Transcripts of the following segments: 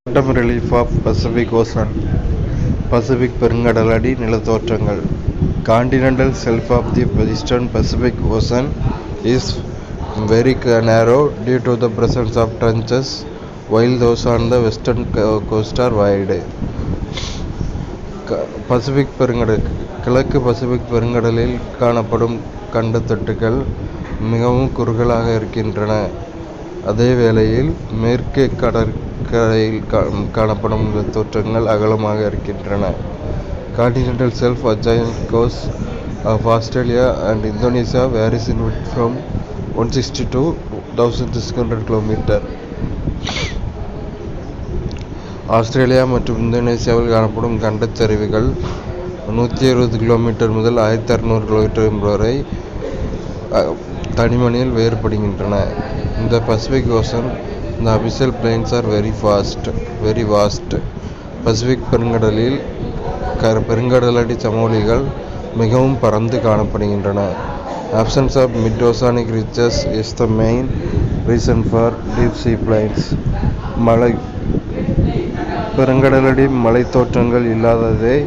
Bottom relief of Pacific Ocean. Pacific பெருங்கடலடி நிலத்தோற்றங்கள். Continental shelf of the eastern Pacific Ocean is very narrow due to the presence of trenches, while those on the western coast are wide. Pacific கிழக்கு Pacific பெருங்கடலில் காணப்படும் கண்டத்தட்டுகள் மிகவும் குறுகலாக இருக்கின்றன. அதே வேளையில் மேற்கு கடற்கரையில் காணப்படும் தோற்றங்கள் அகலமாக இருக்கின்றன. Continental shelf adjoining coasts of Australia and Indonesia varies in width from 160 to 1600 km. Australia மற்றும் இந்தோனேசியாவில் காணப்படும் கண்டச்சரிவுகள் 160 கிலோமீட்டர் முதல் 1600 கிலோமீட்டர் வரை தனிமனில் வேறுபடுகின்றன. இந்த Pacific ocean the abyssal plains are very vast. Pacific பெருங்கடலில் பெருங்கடலடி சமவெளிகள் மிகவும் பரந்து காணப்படுகின்றன. Absence of mid-oceanic ridges is the main reason for deep sea plains. பெருங்கடலடி மலைத்தோற்றங்கள் இல்லாததே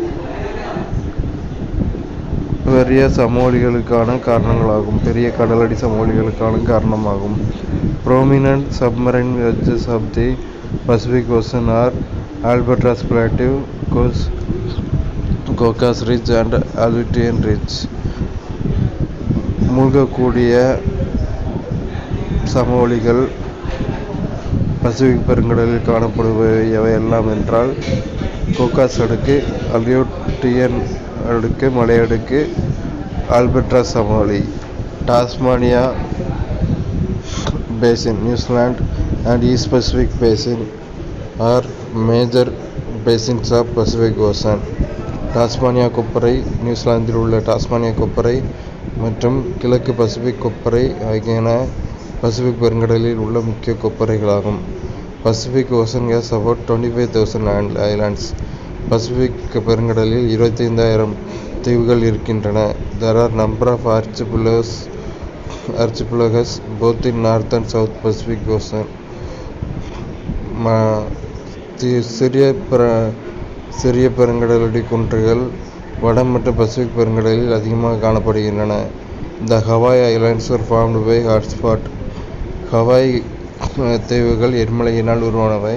பெரிய கடலடி சமவெளிகளுக்கான காரணமாகும். Prominent submarine ridges of the Pacific Ocean are Albatross Plateau, Cocos Ridge and Aleutian Ridge. மூழ்கக்கூடிய சமவெளிகள் Pacific பெருங்கடலில் காணப்படுபவையெல்லாம் என்றால் கோகாஸ் அடுக்கு, அலியூட்டியன் அடுக்கு, மலையடுக்கு, ஆல்பட்ராஸ் சமவெளி. டாஸ்மானியா Basin, New Zealand and East Pacific Basin are major basins of Pacific Ocean. டாஸ்மானியா கொப்பரை, நியூசிலாந்தில் உள்ள டாஸ்மானியா கொப்பரை மற்றும் கிழக்கு பசிபிக் கொப்பரை ஆகியன பசிபிக் பெருங்கடலில் உள்ள முக்கிய கொப்பரைகளாகும். Pacific Ocean has about 25,000 islands. Pacific பெருங்கடலில் 25,000 தீவுகள் இருக்கின்றன. There are number of archipelagos both in North and South Pacific Ocean. சிறிய பெருங்கடலடி குன்றுகள் வட மற்றும் பசிபிக் பெருங்கடலில் அதிகமாக காணப்படுகின்றன. The Hawaii Islands were formed by hotspot. Hawaii தீவுகள் எரிமலையினால் உருவானவை.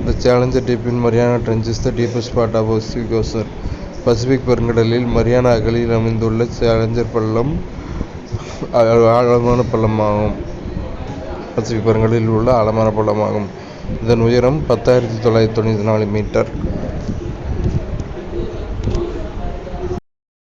The Challenger Deep in Mariana Trench is the deepest part of Pacific Ocean. Pacific பெருங்கடலில் Mariana அகழியில் அமைந்துள்ள சேலஞ்சர் பள்ளம் ஆழமான பள்ளமாகும். பசிபிக் பெருங்கடலில் உள்ள ஆழமான பள்ளமாகும். இதன் உயரம் 10,994 மீட்டர்.